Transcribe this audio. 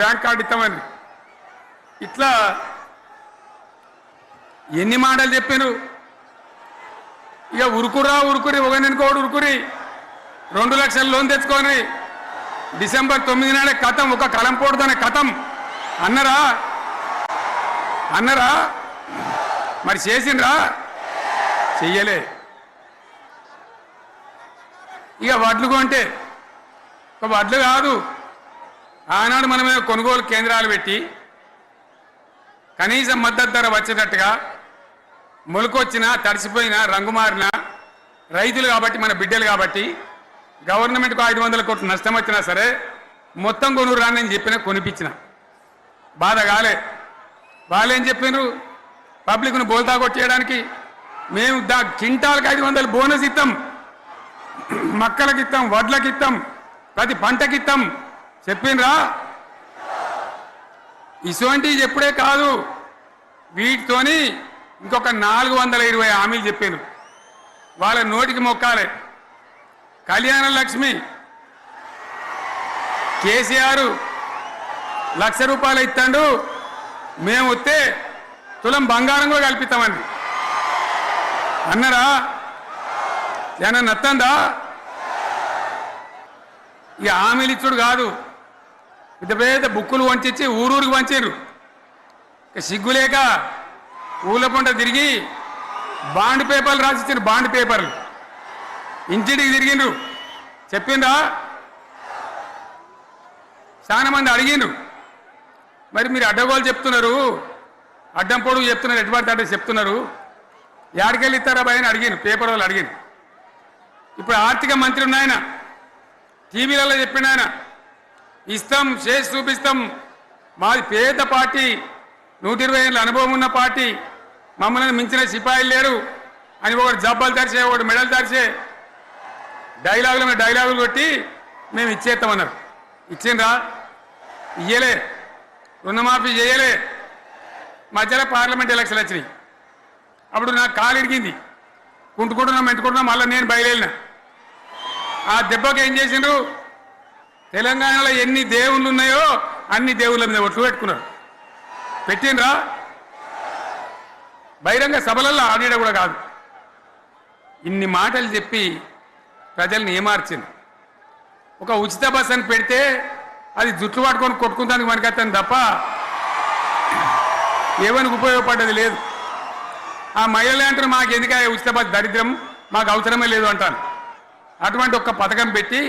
Bank card ఇస్తామని ఇట్లా ఎన్ని మాటలు చెప్పారు. ఇక ఉరుకురి ఒకరినికోడు ఉరుకురి 2 లక్షల లోన్ తెచ్చుకొని డిసెంబర్ 9 నాడే కథం, ఒక కలంపోడుతోనే కథం అన్నరా మరి చేసిండ్రా? చెయ్యలే. ఇక వడ్లు కొంటే ఒక వడ్లు కాదు, ఆనాడు మనమే కొనుగోలు కేంద్రాలు పెట్టి కనీసం మద్దతు ధర వచ్చేటట్టుగా మొలకొచ్చినా తడిసిపోయినా రంగు మారినా రైతులు కాబట్టి మన బిడ్డలు కాబట్టి గవర్నమెంట్కు 500 కోట్లు నష్టం వచ్చినా సరే మొత్తం కొనురు అని చెప్పిన కొనిపించిన బాధ కాలే. వాళ్ళేం చెప్పినారు? పబ్లిక్ను బోల్తా కొట్టేయడానికి మేము కింటాలకు 500 బోనస్ ఇస్తాం, మక్కలకి ఇస్తాం, వడ్లకి ఇస్తాం, ప్రతి పంటకి ఇస్తాం చెప్పిండ్రా? ఇటువంటివి చెప్పుడే కాదు, వీటితోని ఇంకొక 420 హామీలు చెప్పాను. వాళ్ళ నోటికి మొక్కాలే. కళ్యాణ లక్ష్మి కేసీఆర్ 1,00,000 రూపాయలు ఇస్తాడు, మేము వస్తే తులం బంగారం కూడా కల్పిస్తామని అన్నారా? జనం నత్తందా? ఇక హామీలు ఇచ్చుడు కాదు, పెద్ద పెద్ద బుక్కులు వంచి ఊరూరికి వంచారు. సిగ్గులేక ఊళ్ళ పంట తిరిగి బాండ్ పేపర్లు రాసిచ్చారు. బాండ్ పేపర్లు ఇంటికి తిరిగిండ్రు. చెప్పిండ్రా? చాలా మంది అడిగిండ్రు. మరి మీరు అడ్డగోలు చెప్తున్నారు, అడ్డం పొడుగు చెప్తున్నారు, ఎటువంటి అడ్డ చెప్తున్నారు, యాడికెళ్ళి ఇస్తారా భయ అని అడిగిండ్రు. పేపర్ వాళ్ళు అడిగిండ్రు. ఇప్పుడు ఆర్థిక మంత్రి ఉన్నాయన టీవీలలో చెప్పిండు, ఆయన ఇస్తాం చేసి చూపిస్తాం, మాది పేద పార్టీ, 120 ఏళ్ళ అనుభవం ఉన్న పార్టీ, మమ్మల్ని మించిన సిపాయిలు లేరు అని ఒకటి జబ్బలు తరిచే, ఒకటి మెడలు తరిచే డైలాగులు కొట్టి మేము ఇచ్చేస్తామన్నారు. ఇచ్చిండ్రా? ఇయ్యలే. రుణమాఫీ చేయలే. మధ్యలో పార్లమెంట్ ఎలక్షన్లు వచ్చినాయి. అప్పుడు నాకు కాలు ఇరిగింది, మెంటుకుంటున్నాం, మళ్ళీ నేను బయలుదేరిన. ఆ దెబ్బకి ఏం చేసిండ్రు? తెలంగాణలో ఎన్ని దేవుళ్ళు ఉన్నాయో అన్ని దేవుళ్ళ మీద ఒట్లు పెట్టుకున్నారు. పెట్టిండ్రా? బహిరంగ సభలలో ఆడిడ కూడా కాదు. ఇన్ని మాటలు చెప్పి ప్రజల్ని ఏమార్చింది. ఒక ఉచిత బస్ అని పెడితే అది జుట్లు పట్టుకొని కొట్టుకుందానికి మనకత్తాను తప్ప ఏమనికి ఉపయోగపడ్డది లేదు. ఆ మహిళలు అంటారు మాకు ఎందుకు ఉచిత బస్, దరిద్రం, మాకు అవసరమే లేదు అంటాను. అటువంటి ఒక పథకం పెట్టి